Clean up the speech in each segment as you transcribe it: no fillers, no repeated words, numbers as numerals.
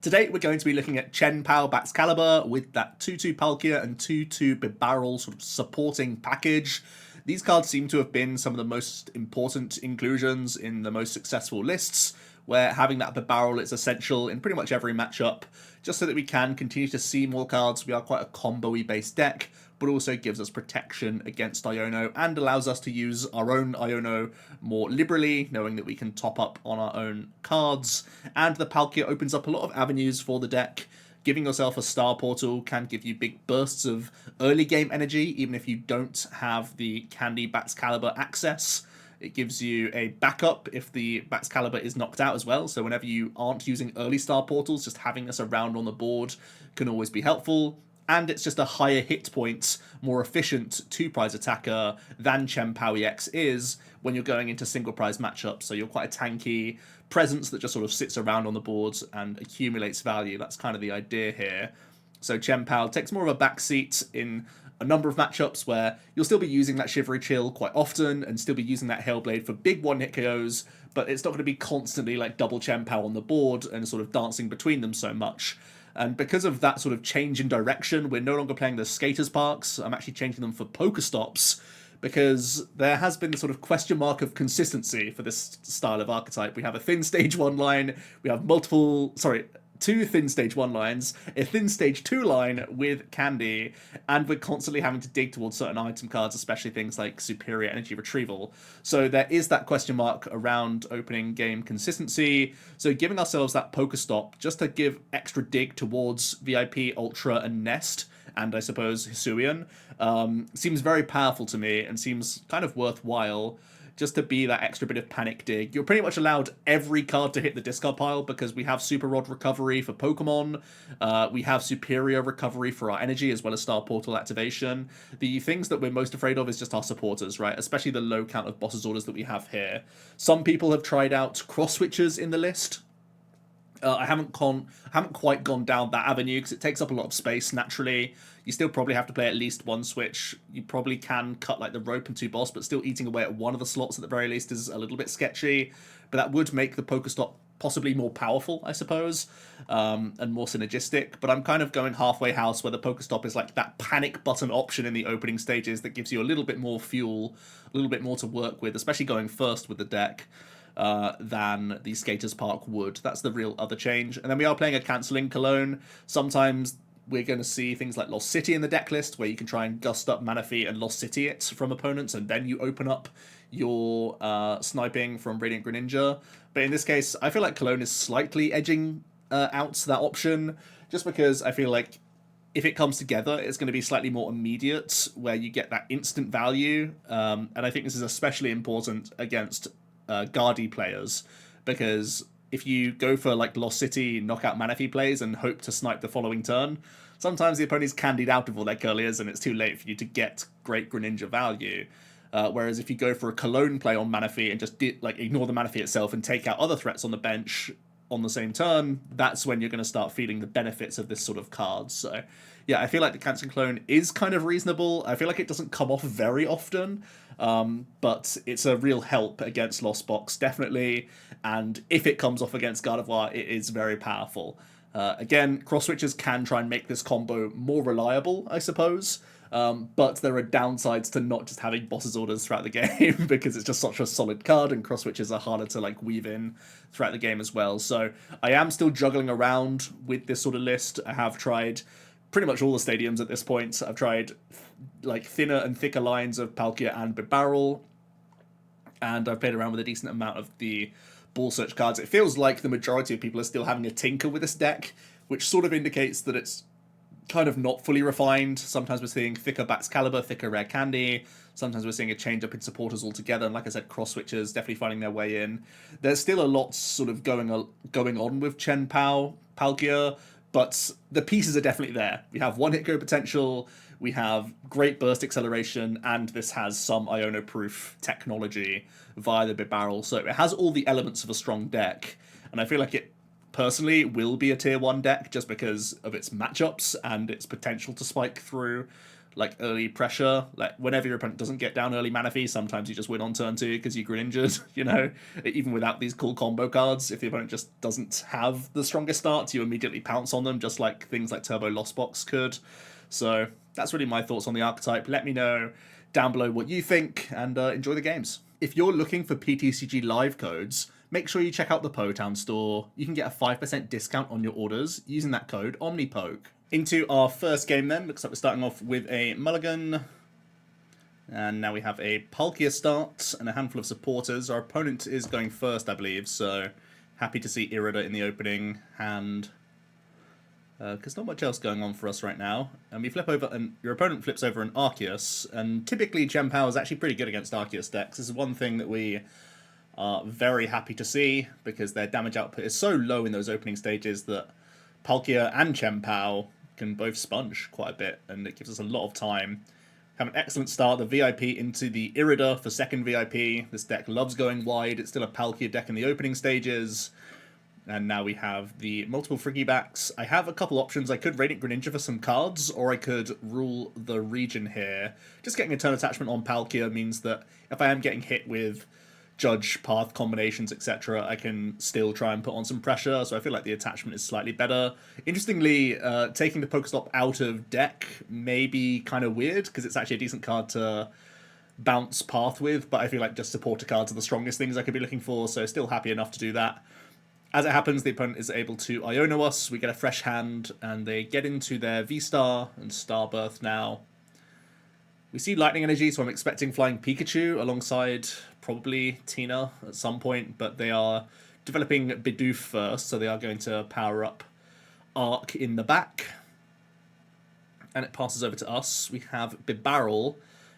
Today we're going to be looking at Chien-Pao Baxcalibur with that 2-2 Palkia and 2-2 Bibarel sort of supporting package. These cards seem to have been some of the most important inclusions in the most successful lists, where having that Bibarel is essential in pretty much every matchup, just so that we can continue to see more cards. We are quite a combo-y based deck, but also gives us protection against Iono and allows us to use our own Iono more liberally, knowing that we can top up on our own cards. And the Palkia opens up a lot of avenues for the deck. Giving yourself a star portal can give you big bursts of early game energy, even if you don't have the Candy Baxcalibur access. It gives you a backup if the Baxcalibur is knocked out as well, so whenever you aren't using early star portals, just having this around on the board can always be helpful. And it's just a higher hit points, more efficient 2-prize attacker than Chien-Pao EX is when you're going into single prize matchups. So you're quite a tanky presence that just sort of sits around on the board and accumulates value. That's kind of the idea here. So Chien-Pao takes more of a backseat in a number of matchups where you'll still be using that Shivery Chill quite often and still be using that Hailblade for big one-hit KOs, but it's not going to be constantly like double Chien-Pao on the board and sort of dancing between them so much. And because of that sort of change in direction, we're no longer playing the Skaters Parks. I'm actually changing them for PokéStops, because there has been the sort of question mark of consistency for this style of archetype. We have a thin stage 1 line, we have two thin stage 1 lines, a thin stage 2 line with Candy, and we're constantly having to dig towards certain item cards, especially things like Superior Energy Retrieval. So there is that question mark around opening game consistency. So giving ourselves that PokéStop just to give extra dig towards VIP, Ultra, and Nest, and I suppose Hisuian, seems very powerful to me and seems kind of worthwhile. Just to be that extra bit of panic dig. You're pretty much allowed every card to hit the discard pile because we have Super Rod Recovery for Pokemon, we have Superior Recovery for our energy as well as Star Portal activation. The things that we're most afraid of is just our supporters, right? Especially the low count of Boss's Orders that we have here. Some people have tried out cross switches in the list. I haven't quite gone down that avenue because it takes up a lot of space naturally. You still probably have to play at least one switch. You probably can cut like the rope and 2 boss, but still eating away at one of the slots at the very least is a little bit sketchy. But that would make the PokéStop possibly more powerful, I suppose, and more synergistic. But I'm kind of going halfway house where the PokéStop is like that panic button option in the opening stages that gives you a little bit more fuel, a little bit more to work with, especially going first with the deck. Than the Skaters Park would. That's the real other change. And then we are playing a Canceling Cologne. Sometimes we're going to see things like Lost City in the deck list, where you can try and gust up Manaphy and Lost City it from opponents, and then you open up your sniping from Radiant Greninja. But in this case, I feel like Cologne is slightly edging out that option, just because I feel like if it comes together, it's going to be slightly more immediate, where you get that instant value. And I think this is especially important against Guardy players, because if you go for like Lost City knockout Manaphy plays and hope to snipe the following turn, sometimes the opponent's candied out of all their curliers and it's too late for you to get great Greninja value. Whereas if you go for a Cologne play on Manaphy and just ignore the Manaphy itself and take out other threats on the bench on the same turn, that's when you're going to start feeling the benefits of this sort of card. So yeah, I feel like the Canceling Cologne is kind of reasonable. I feel like it doesn't come off very often, but it's a real help against Lost Box, definitely. And if it comes off against Gardevoir, it is very powerful. Again, cross switches can try and make this combo more reliable, I suppose. But there are downsides to not just having Boss's Orders throughout the game because it's just such a solid card, and cross switches are harder to like weave in throughout the game as well. So I am still juggling around with this sort of list. I have tried pretty much all the stadiums at this point. I've tried like thinner and thicker lines of Palkia and Bibarel, and I've played around with a decent amount of the Ball Search cards. It feels like the majority of people are still having a tinker with this deck, which sort of indicates that it's kind of not fully refined. Sometimes we're seeing thicker Baxcalibur, thicker Rare Candy. Sometimes we're seeing a change up in supporters altogether. And like I said, cross switchers definitely finding their way in. There's still a lot sort of going on with Chien-Pao Palkia, but the pieces are definitely there. We have one hit go potential, we have great burst acceleration, and this has some Iono proof technology via the Bibarel. So it has all the elements of a strong deck. And I feel like it personally will be a tier 1 deck just because of its matchups and its potential to spike through like early pressure. Like whenever your opponent doesn't get down early Manaphy, sometimes you just win on turn 2 because you Greninja'd, you know, even without these cool combo cards. If the opponent just doesn't have the strongest start, you immediately pounce on them, just like things like Turbo Lost Box could. So that's really my thoughts on the archetype. Let me know down below what you think, and enjoy the games. If you're looking for PTCG live codes, make sure you check out the Potown store. You can get a 5% discount on your orders using that code OmniPoke. Into our first game then. Looks like we're starting off with a mulligan. And now we have a Palkia start and a handful of supporters. Our opponent is going first, I believe, so happy to see Irida in the opening hand. Because not much else going on for us right now. And we flip over, and your opponent flips over an Arceus, and typically Chien-Pao is actually pretty good against Arceus decks. This is one thing that we are very happy to see, because their damage output is so low in those opening stages that Palkia and Chien-Pao can both sponge quite a bit, and it gives us a lot of time. Have an excellent start, the VIP into the Irida for second VIP. This deck loves going wide. It's still a Palkia deck in the opening stages. And now we have the multiple Frigibax. I have a couple options. I could Radiant Greninja for some cards, or I could rule the region here. Just getting a turn attachment on Palkia means that if I am getting hit with judge path combinations, etc., I can still try and put on some pressure, so I feel like the attachment is slightly better. Interestingly, taking the PokéStop out of deck may be kind of weird, because it's actually a decent card to bounce path with, but I feel like just supporter cards are the strongest things I could be looking for, so still happy enough to do that. As it happens, the opponent is able to Iono us, we get a fresh hand, and they get into their V-Star and Starbirth now. We see Lightning Energy, so I'm expecting Flying Pikachu alongside probably Tina at some point, but they are developing Bidoof first, so they are going to power up Arc in the back. And it passes over to us. We have Bibarel,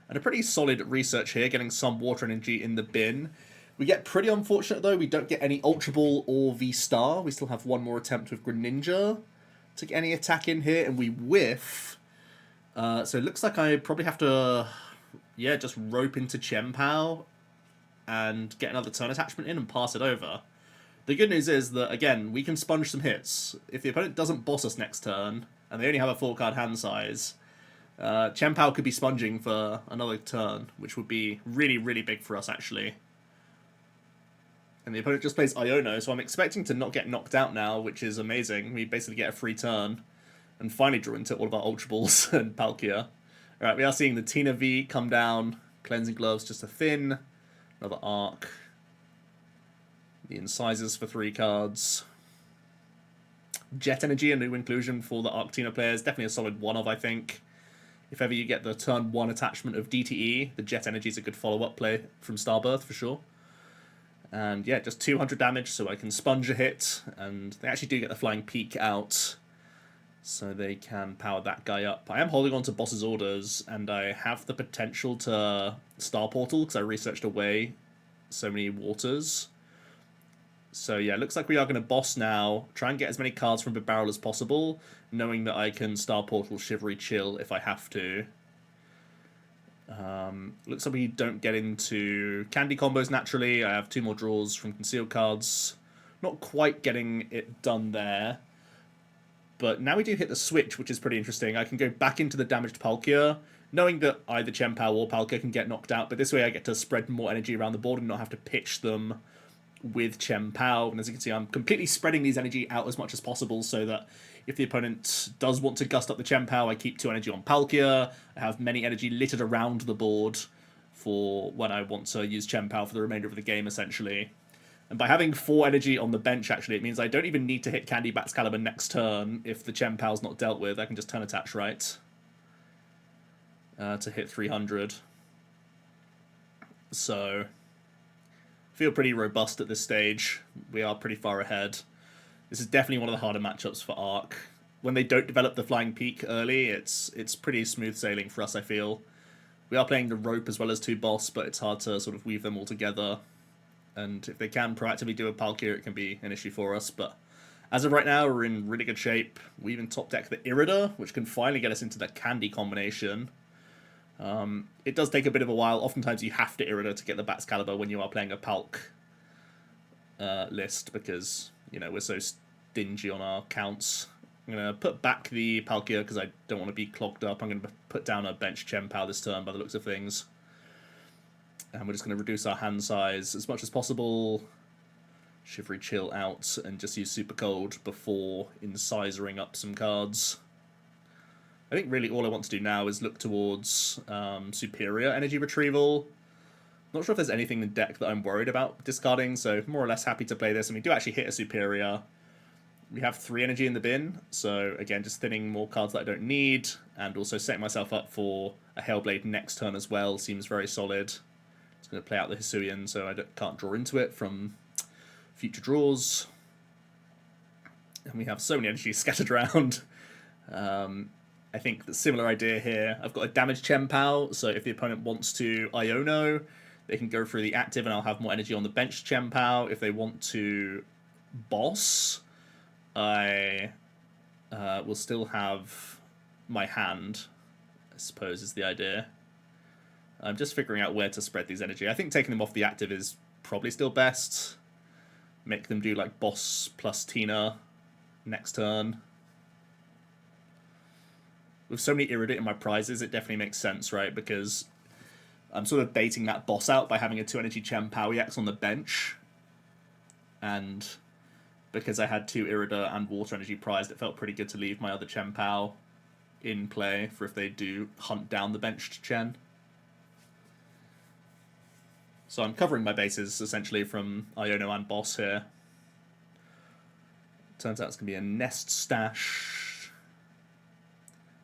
and a pretty solid research here, getting some Water Energy in the bin. We get pretty unfortunate, though. We don't get any Ultra Ball or V-Star. We still have one more attempt with Greninja to get any attack in here, and we whiff. So it looks like I probably have to, yeah, just rope into Chien-Pao and get another turn attachment in and pass it over. The good news is that, again, we can sponge some hits. If the opponent doesn't boss us next turn, and they only have a 4-card hand size, Chien-Pao could be sponging for another turn, which would be really, really big for us, actually. And the opponent just plays Iono, so I'm expecting to not get knocked out now, which is amazing. We basically get a free turn and finally draw into all of our Ultra Balls and Palkia. Alright, we are seeing the Tina V come down. Cleansing Gloves, just a thin. Another Arc. The Incisors for 3 cards. Jet Energy, a new inclusion for the Arc Tina players. Definitely a solid one-of, I think. If ever you get the turn 1 attachment of DTE, the Jet Energy is a good follow-up play from Starbirth, for sure. And yeah, just 200 damage, so I can sponge a hit, and they actually do get the Flying Peak out, so they can power that guy up. I am holding on to Boss's orders, and I have the potential to Star Portal, because I researched away so many waters. So yeah, it looks like we are going to boss now, try and get as many cards from Bibarel as possible, knowing that I can Star Portal Shivery Chill if I have to. Looks like we don't get into candy combos naturally. I have 2 more draws from concealed cards. Not quite getting it done there. But now we do hit the switch, which is pretty interesting. I can go back into the damaged Palkia, knowing that either Chien-Pao or Palkia can get knocked out, but this way I get to spread more energy around the board and not have to pitch them with Chien-Pao. And as you can see, I'm completely spreading these energy out as much as possible so that if the opponent does want to gust up the Chien-Pao, I keep 2 energy on Palkia. I have many energy littered around the board for when I want to use Chien-Pao for the remainder of the game, essentially. And by having 4 energy on the bench, actually, it means I don't even need to hit Candy Baxcalibur next turn if the Chien-Pao's not dealt with. I can just turn attach right to hit 300. So, feel pretty robust at this stage. We are pretty far ahead. This is definitely one of the harder matchups for Arc. When they don't develop the Flying Peak early, it's pretty smooth sailing for us, I feel. We are playing the Rope as well as 2 Boss, but it's hard to sort of weave them all together. And if they can proactively do a Palkia, it can be an issue for us. But as of right now, we're in really good shape. We even top deck the Irida, which can finally get us into that Candy combination. It does take a bit of a while. Oftentimes you have to Irida to get the Baxcalibur when you are playing a Palk list, because, you know, we're so stingy on our counts I'm going to put back the Palkia because I don't want to be clogged up. I'm going to put down a bench Chien-Pao this turn by the looks of things. And we're just going to reduce our hand size as much as possible. Shivery Chill out and just use Super Cold before incisering up some cards. I think really all I want to do now is look towards Superior Energy Retrieval. Not sure if there's anything in the deck that I'm worried about discarding, so more or less happy to play this. And we do actually hit a Superior. We have 3 energy in the bin, so again, just thinning more cards that I don't need, and also setting myself up for a Hellblade next turn as well seems very solid. Just going to play out the Hisuian so I can't draw into it from future draws. And we have so many energies scattered around. I think the similar idea here. I've got a damaged Chien-Pao, so if the opponent wants to Iono, they can go through the active and I'll have more energy on the bench Chien-Pao. If they want to boss, I will still have my hand, I suppose is the idea. I'm just figuring out where to spread these energy. I think taking them off the active is probably still best. Make them do like boss plus Tina next turn. With so many Irida in my prizes, it definitely makes sense, right? Because I'm sort of baiting that boss out by having a 2-energy Chien-Pao EX on the bench. And because I had 2 Irida and Water Energy prized, it felt pretty good to leave my other Chien-Pao in play for if they do hunt down the benched Chen. So I'm covering my bases, essentially, from Iono and Boss here. Turns out it's going to be a Nest Stash.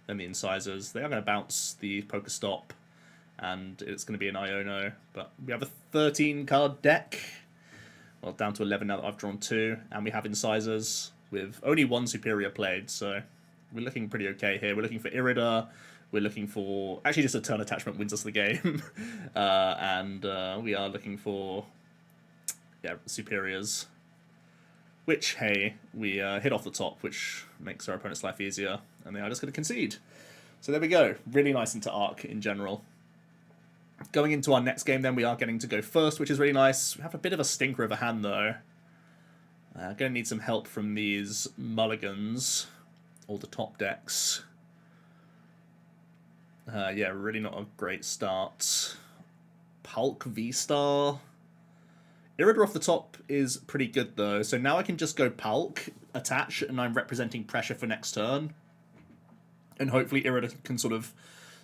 Then the Incisors. They are going to bounce the PokéStop, and it's going to be an Iono. But we have a 13-card deck. Well, down to 11 now that I've drawn 2. And we have Incisors with only 1 Superior played, so we're looking pretty okay here. We're looking for Irida. We're looking for... Actually, just a turn attachment wins us the game. And we are looking for... Yeah, Superiors. Which, hey, we hit off the top, which makes our opponent's life easier. And they are just going to concede. So there we go. Really nice into Arc in general. Going into our next game, then, we are getting to go first, which is really nice. We have a bit of a stinker of a hand, though. Going to need some help from these mulligans. All the top decks. Yeah, really not a great start. Palk V-Star. Irida off the top is pretty good, though. So now I can just go Palk, attach, and I'm representing pressure for next turn. And hopefully Irida can sort of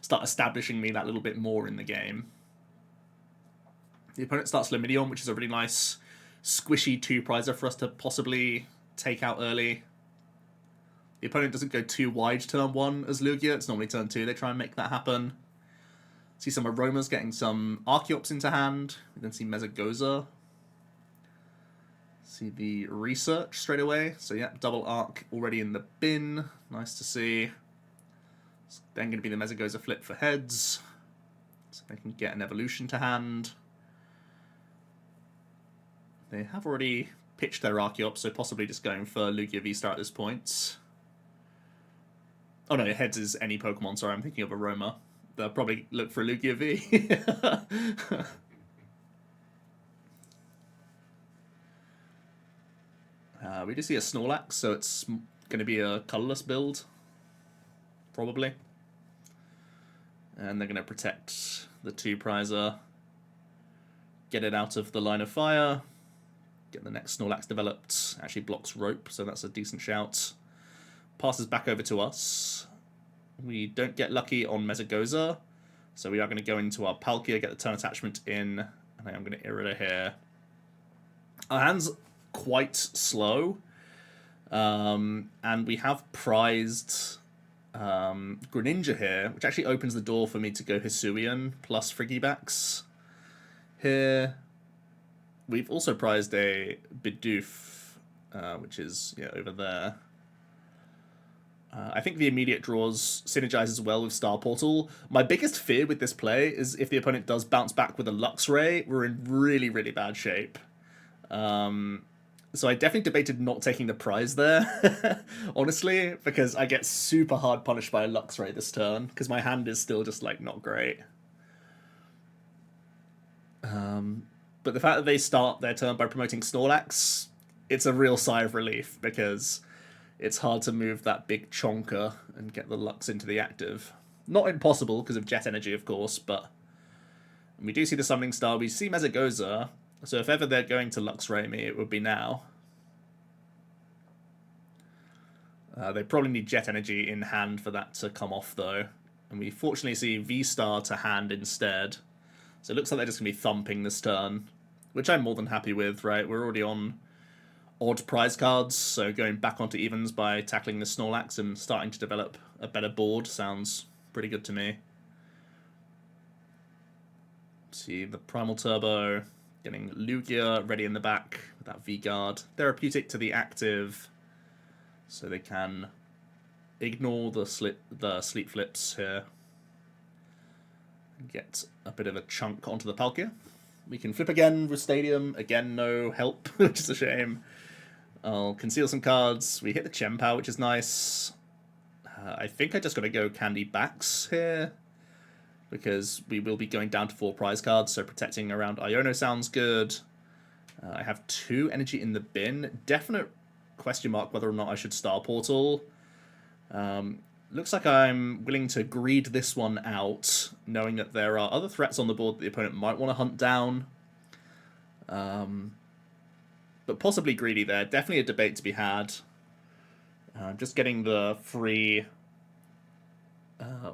start establishing me that little bit more in the game. The opponent starts Lumineon, which is a really nice, squishy 2-prizer for us to possibly take out early. The opponent doesn't go too wide turn 1 as Lugia. It's normally turn 2. They try and make that happen. See some Aromas getting some Archeops into hand. We then see Mesagoza. See the Research straight away. So yeah, double Arc already in the bin. Nice to see. It's then going to be the Mesagoza flip for heads. So they can get an evolution to hand. They have already pitched their Archeops, so possibly just going for Lugia V-Star at this point. Oh no, heads is any Pokemon, sorry, I'm thinking of Aroma. They'll probably look for Lugia V. We do see a Snorlax, so it's going to be a Colorless build. Probably. And they're going to protect the 2-prizer. Get it out of the line of fire. Get the next Snorlax developed. Actually blocks Rope, so that's a decent shout. Passes back over to us. We don't get lucky on Mesagoza, so we are going to go into our Palkia, get the turn attachment in, and I am going to Irida here. Our hand's quite slow, and we have prized Greninja here, which actually opens the door for me to go Hisuian plus Frigibax here. We've also prized a Bidoof, which is over there. I think the immediate draws synergizes well with Star Portal. My biggest fear with this play is if the opponent does bounce back with a Luxray, we're in really, really bad shape. So I definitely debated not taking the prize there, honestly, because I get super hard punished by a Luxray this turn, because my hand is still just, like, not great. But the fact that they start their turn by promoting Snorlax, it's a real sigh of relief, because it's hard to move that big chonker and get the Lux into the active. Not impossible because of Jet Energy, of course, but we do see the Summoning Star. We see Mesagoza, so if ever they're going to Luxray me, it would be now. They probably need Jet Energy in hand for that to come off, though. And we fortunately see V-Star to hand instead. So it looks like they're just going to be thumping this turn, which I'm more than happy with, right? We're already on odd prize cards, so going back onto evens by tackling the Snorlax and starting to develop a better board sounds pretty good to me. See the Primal Turbo, getting Lugia ready in the back with that V-Guard. Therapeutic to the active, so they can ignore the sleep flips here. Get a bit of a chunk onto the Palkia. We can flip again with Stadium. Again, no help, which is a shame. I'll conceal some cards. We hit the Chien-Pao, which is nice. I think I just got to go Candy Bax here, because we will be going down to 4 prize cards, so protecting around Iono sounds good. I have 2 energy in the bin. Definite question mark whether or not I should Star Portal. Looks like I'm willing to greed this one out, knowing that there are other threats on the board that the opponent might want to hunt down. But possibly greedy there. Definitely a debate to be had. Just getting the free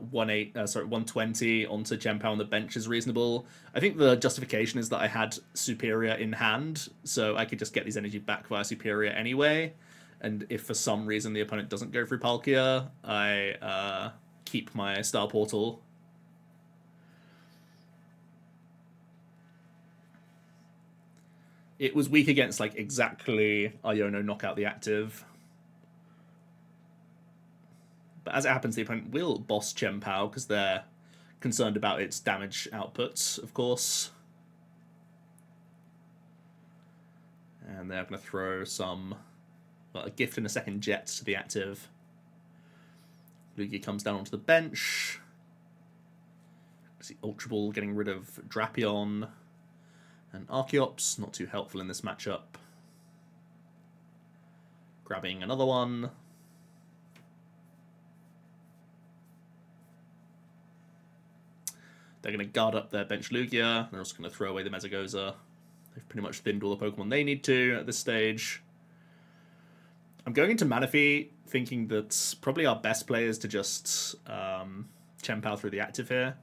120 onto Chien-Pao on the bench is reasonable. I think the justification is that I had Superior in hand, so I could just get these energy back via Superior anyway. And if for some reason the opponent doesn't go through Palkia, I keep my Star Portal. It was weak against like exactly Iono knockout the active. But as it happens, the opponent will boss Chien-Pao because they're concerned about its damage outputs, of course. And they're going to throw some, well, a gift and a second jet to the active. Lugia comes down onto the bench. See Ultra Ball getting rid of Drapion. And Archeops, not too helpful in this matchup. Grabbing another one. They're going to guard up their bench Lugia. They're also going to throw away the Mesagoza. They've pretty much thinned all the Pokemon they need to at this stage. I'm going into Manaphy thinking that probably our best play is to just Chien-Pao through the active here.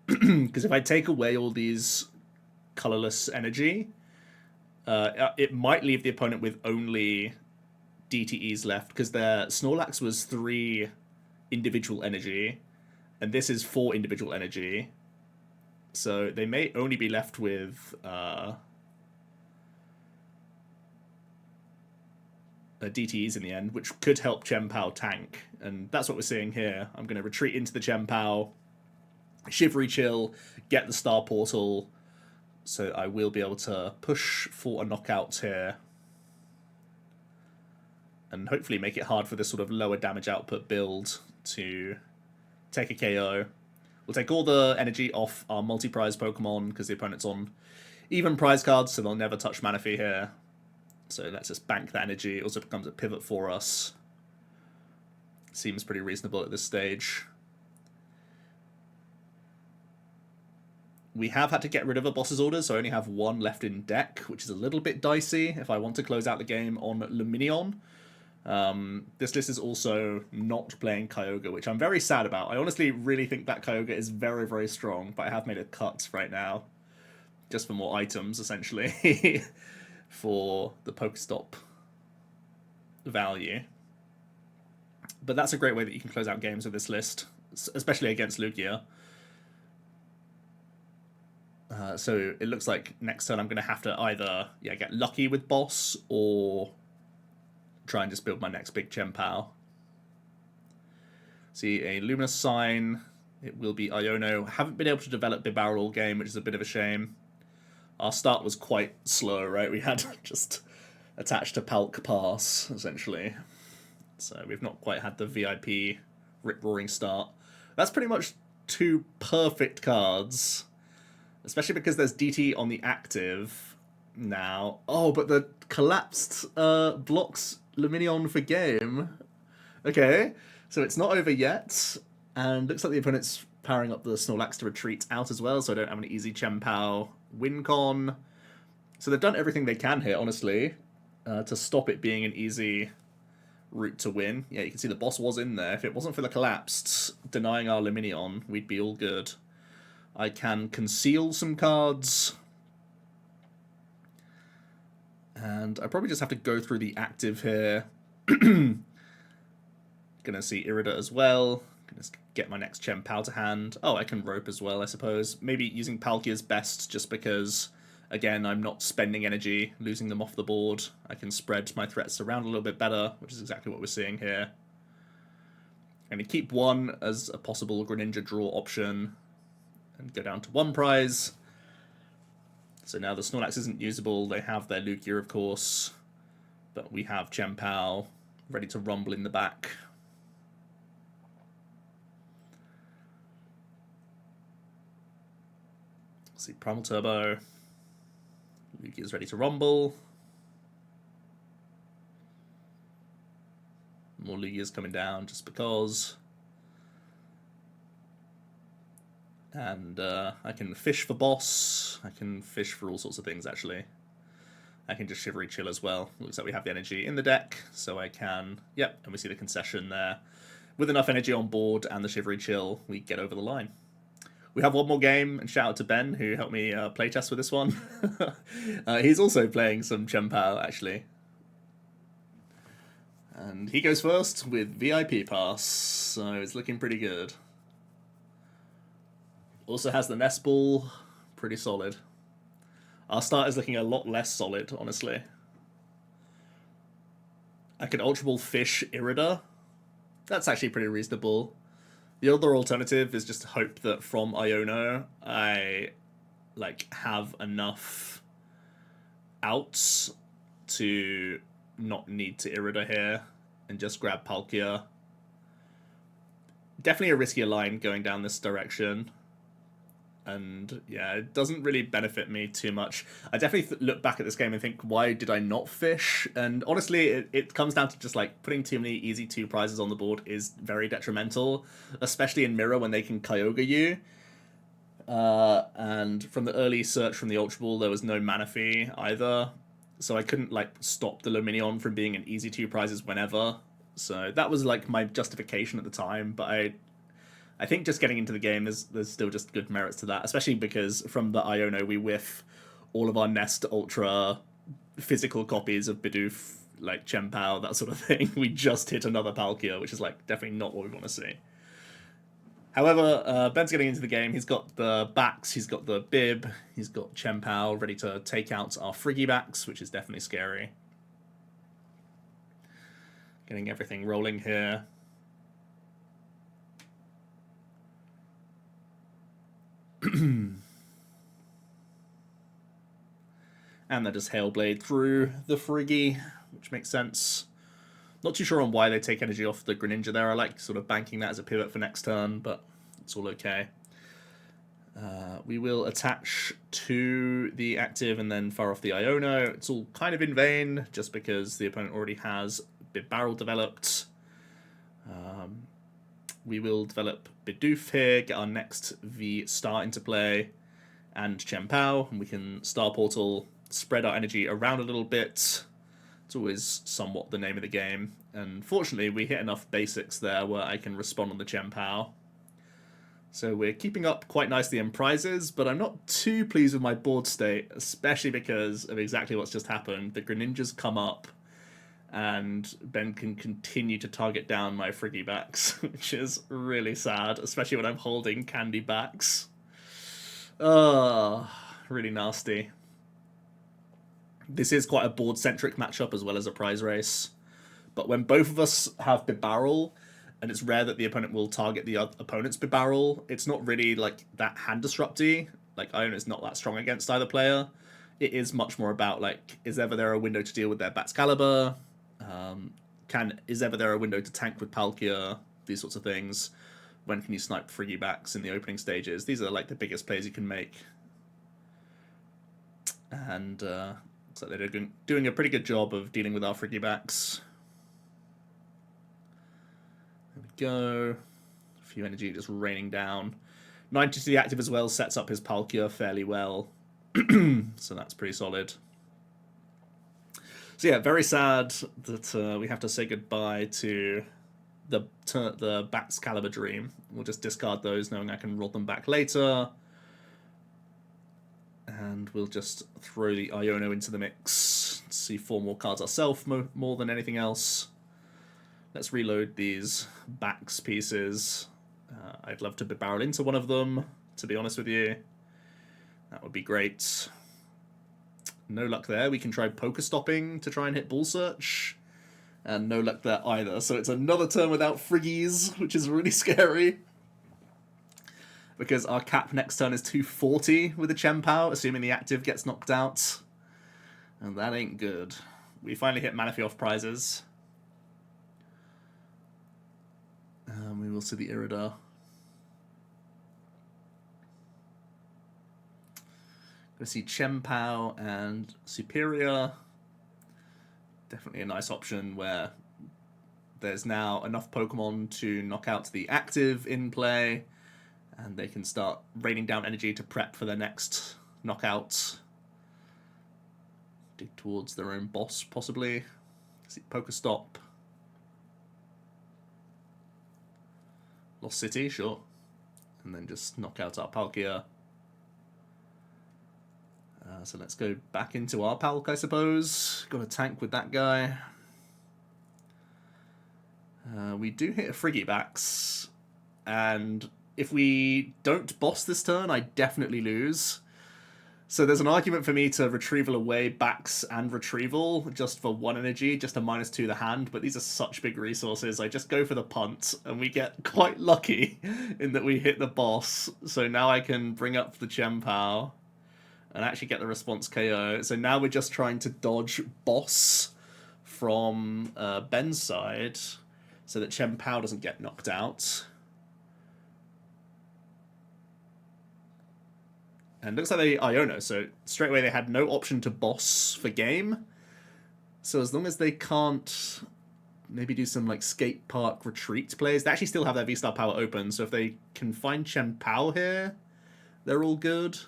Because if I take away all these colorless energy, it might leave the opponent with only DTEs left, because their Snorlax was 3 individual energy, and this is 4 individual energy. So they may only be left with DTEs in the end, which could help Chien-Pao tank. And that's what we're seeing here. I'm going to retreat into the Chien-Pao, Shivery Chill, get the Star Portal, so I will be able to push for a knockout here. And hopefully make it hard for this sort of lower damage output build to take a KO. We'll take all the energy off our multi-prize Pokemon, because the opponent's on even prize cards, so they'll never touch Manaphy here. So let's just bank that energy. It also becomes a pivot for us. Seems pretty reasonable at this stage. We have had to get rid of a boss's order, so I only have 1 left in deck, which is a little bit dicey if I want to close out the game on Lumineon. This list is also not playing Kyogre, which I'm very sad about. I honestly really think that Kyogre is very, very strong, but I have made a cut right now, just for more items, essentially, for the PokéStop value. But that's a great way that you can close out games with this list, especially against Lugia. So it looks like next turn I'm going to have to either get lucky with boss or try and just build my next big Chien-Pao. See a Luminous Sign. It will be Iono. Haven't been able to develop Bibarel all game, which is a bit of a shame. Our start was quite slow, right? We had just attached a Palk pass, essentially. So we've not quite had the VIP rip-roaring start. That's pretty much 2 perfect cards, especially because there's DT on the active. now. Oh, but the collapsed blocks Lumineon for game. Okay, so it's not over yet, and looks like the opponent's powering up the Snorlax to retreat out as well, so I don't have an easy Chien-Pao win con. So they've done everything they can here, honestly, to stop it being an easy route to win. Yeah, you can see the boss was in there. If it wasn't for the collapsed denying our Lumineon, we'd be all good. I can conceal some cards. And I probably just have to go through the active here. Gonna see Irida as well. Gonna get my next Chien-Pao to hand. Oh, I can rope as well, I suppose. Maybe using Palkia's best just because, again, I'm not spending energy, losing them off the board. I can spread my threats around a little bit better, which is exactly what we're seeing here. I'm gonna keep one as a possible Greninja draw option and go down to one prize. So now the Snorlax isn't usable. They have their Lugia, of course, but we have Chien-Pao ready to rumble in the back. Let's see, Primal Turbo. Lugia's ready to rumble. More Lugia's coming down just because. And I can fish for boss. I can fish for all sorts of things, actually. I can just Shivery Chill as well. Looks like we have the energy in the deck, so I can... Yep, and we see the concession there. With enough energy on board and the Shivery Chill, we get over the line. We have one more game, and shout out to Ben, who helped me playtest with this one. He's also playing some Chien-Pao, actually. And he goes first with VIP Pass, so it's looking pretty good. Also has the Nest Ball, pretty solid. Our start is looking a lot less solid, honestly. I could Ultra Ball fish Irida. That's actually pretty reasonable. The other alternative is just hope that from Iono I have enough outs to not need to Irida here and just grab Palkia. Definitely a riskier line going down this direction. And yeah, it doesn't really benefit me too much. I definitely look back at this game and think, why did I not fish? And honestly, it comes down to just putting too many easy 2 prizes on the board is very detrimental, especially in Mirror when they can Kyogre you. And from the early search from the Ultra Ball, there was no Manaphy either, so I couldn't stop the Lumineon from being an easy 2 prizes whenever. So that was my justification at the time, but I think just getting into the game, there's still just good merits to that, especially because from the Iono we whiff all of our Nest Ultra physical copies of Bidoof, Chien-Pao, that sort of thing. We just hit another Palkia, which is definitely not what we want to see. However, Ben's getting into the game. He's got the Bax, he's got the Bib, he's got Chien-Pao ready to take out our Frigibax, which is definitely scary. Getting everything rolling here. And they just Hailblade through the Friggy, which makes sense. Not too sure on why they take energy off the Greninja there. I like sort of banking that as a pivot for next turn, but it's all okay. We will attach to the active and then fire off the Iono. It's all kind of in vain, just because the opponent already has Bibarel developed. We will develop Bidoof here, get our next V STAR into play, and Chien-Pao, and we can Star Portal, spread our energy around a little bit. It's always somewhat the name of the game, and fortunately we hit enough basics there where I can respond on the Chien-Pao. So we're keeping up quite nicely in prizes, but I'm not too pleased with my board state, especially because of exactly what's just happened. The Greninjas come up, and Ben can continue to target down my Frigibax, which is really sad, especially when I'm holding Candy Bax. Really nasty. This is quite a board-centric matchup as well as a prize race, but when both of us have Bibarel, and it's rare that the opponent will target the opponent's Bibarel, it's not really that hand disrupty. Iono's not that strong against either player. It is much more about is ever there a window to deal with their Baxcalibur? Is ever there a window to tank with Palkia? These sorts of things. When can you snipe Frigibax in the opening stages? These are the biggest plays you can make. And looks like they're doing a pretty good job of dealing with our Frigibax. There we go. A few energy just raining down. 90 to the active as well sets up his Palkia fairly well. So that's pretty solid. So yeah, very sad that we have to say goodbye to the Baxcalibur Dream. We'll just discard those, knowing I can roll them back later. And we'll just throw the Iono into the mix. See 4 more cards ourselves more than anything else. Let's reload these Bax pieces. I'd love to Bibarel into one of them, to be honest with you. That would be great. No luck there. We can try PokéStopping to try and hit Ball Search. And no luck there either. So it's another turn without Friggies, which is really scary. Because our cap next turn is 240 with a Chien-Pao, assuming the active gets knocked out. And that ain't good. We finally hit Manaphy off prizes. We will see the Irida. Gonna see Chien-Pao and Superior. Definitely a nice option where there's now enough Pokemon to knock out the active in play, and they can start raining down energy to prep for their next knockout. Dig towards their own boss, possibly. See PokéStop. Lost City, sure. And then just knock out our Palkia. So let's go back into our Palk, I suppose. Got a tank with that guy. We do hit a Frigibax. And if we don't boss this turn, I definitely lose. So there's an argument for me to Retrieval away Bax and Retrieval just for 1 energy, just a -2 the hand, but these are such big resources. I just go for the punt, and we get quite lucky in that we hit the boss. So now I can bring up the Chien-Pao and actually get the response KO. So now we're just trying to dodge boss from Ben's side so that Chien-Pao doesn't get knocked out. And looks like they Iono, so straight away they had no option to boss for game. So as long as they can't maybe do some like skate park retreat plays, they actually still have their V-Star power open, so if they can find Chien-Pao here, they're all good.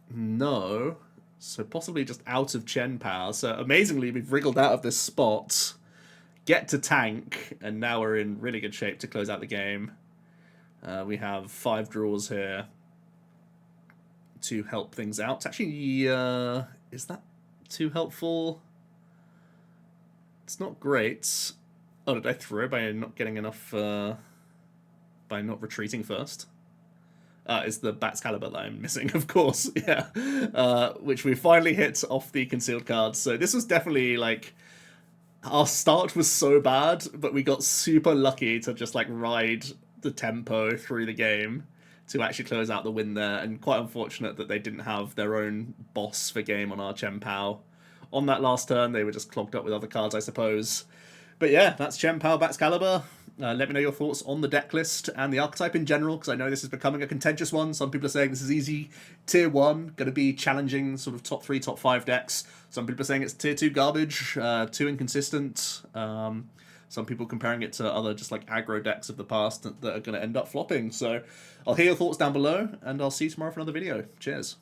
No. So possibly just out of Chien-Pao. So amazingly, we've wriggled out of this spot, get to tank, and now we're in really good shape to close out the game. We have 5 draws here to help things out. Actually, is that too helpful? It's not great. Oh, did I throw by not getting enough, by not retreating first? Is the Baxcalibur that I'm missing, of course, yeah. Which we finally hit off the concealed cards. So this was definitely, like, our start was so bad, but we got super lucky to just, like, ride the tempo through the game to actually close out the win there, and quite unfortunate that they didn't have their own boss for game on our Chien-Pao. On that last turn, they were just clogged up with other cards, I suppose. But yeah, that's Chien-Pao Baxcalibur. Let me know your thoughts on the deck list and the archetype in general, because I know this is becoming a contentious one. Some people are saying this is easy. Tier 1, going to be challenging sort of top 3, top 5 decks. Some people are saying it's Tier 2 garbage, too inconsistent. Some people comparing it to other just like aggro decks of the past that are going to end up flopping. So I'll hear your thoughts down below, and I'll see you tomorrow for another video. Cheers.